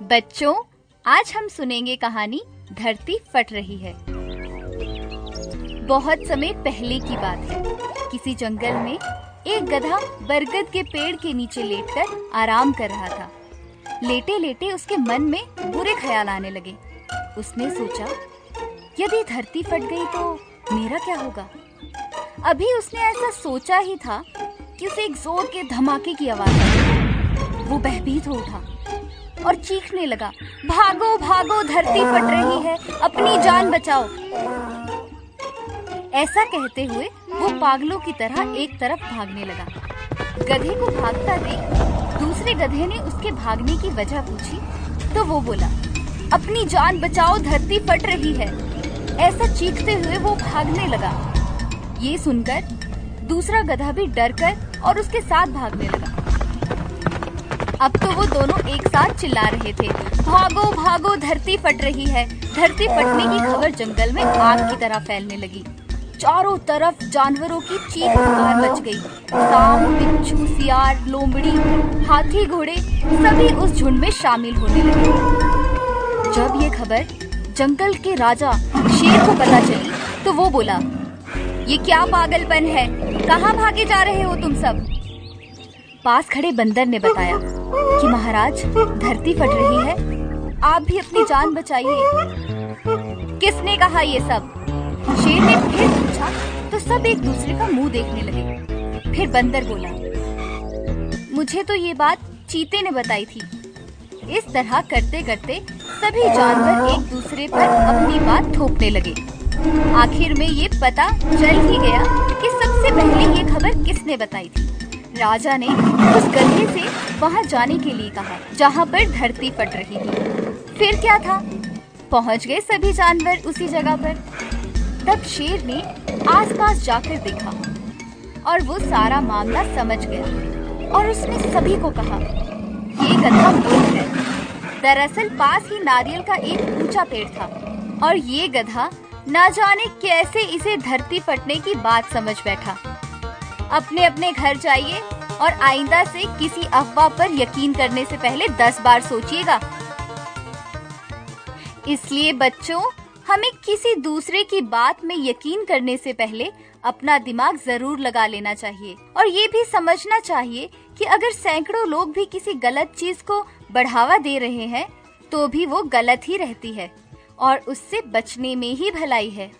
बच्चों, आज हम सुनेंगे कहानी धरती फट रही है। बहुत समय पहले की बात है। किसी जंगल में एक गधा बरगद के पेड़ के नीचे लेटकर आराम कर रहा था। लेटे लेटे उसके मन में बुरे ख्याल आने लगे। उसने सोचा, यदि धरती फट गई तो मेरा क्या होगा। अभी उसने ऐसा सोचा ही था कि उसे एक जोर के धमाके की आवाज आई। वो भयभीत हो उठा और चीखने लगा, भागो भागो, धरती फट रही है, अपनी जान बचाओ। ऐसा कहते हुए वो पागलों की तरह एक तरफ भागने लगा। गधे को भागता देख दूसरे गधे ने उसके भागने की वजह पूछी तो वो बोला, अपनी जान बचाओ, धरती फट रही है। ऐसा चीखते हुए वो भागने लगा। ये सुनकर दूसरा गधा भी डरकर और उसके साथ भागने लगा। अब तो वो दोनों एक साथ चिल्ला रहे थे, भागो भागो, धरती फट रही है। धरती फटने की खबर जंगल में आग की तरह फैलने लगी। चारों तरफ जानवरों की चीख पुकार मच गई। सांप, बिच्छू, सियार, लोमड़ी, हाथी, घोड़े सभी उस झुंड में शामिल होने लगे। जब ये खबर जंगल के राजा शेर को पता चली तो वो बोला, ये क्या पागलपन है, कहाँ भागे जा रहे हो तुम सब। पास खड़े बंदर ने बताया कि महाराज, धरती फट रही है, आप भी अपनी जान बचाइए। किसने कहा ये सब? शेर ने फिर पूछा तो सब एक दूसरे का मुंह देखने लगे। फिर बंदर बोला, मुझे तो ये बात चीते ने बताई थी। इस तरह करते करते सभी जानवर एक दूसरे पर अपनी बात थोपने लगे। आखिर में ये पता चल ही गया कि सबसे पहले ये खबर किसने बताई थी। राजा ने उस गधे से वहां जाने के लिए कहा जहां पर धरती फट रही थी। फिर क्या था, पहुंच गए सभी जानवर उसी जगह पर। तब शेर ने आसपास जाकर देखा और वो सारा मामला समझ गया और उसने सभी को कहा, ये गधा मूर्ख है। दरअसल पास ही नारियल का एक ऊंचा पेड़ था और ये गधा ना जाने कैसे इसे धरती फटने की बात समझ बैठा। अपने अपने घर जाइए और आइंदा से किसी अफवाह पर यकीन करने से पहले 10 बार सोचिएगा। इसलिए बच्चों, हमें किसी दूसरे की बात में यकीन करने से पहले अपना दिमाग जरूर लगा लेना चाहिए और ये भी समझना चाहिए कि अगर सैकड़ों लोग भी किसी गलत चीज को बढ़ावा दे रहे हैं तो भी वो गलत ही रहती है और उससे बचने में ही भलाई है।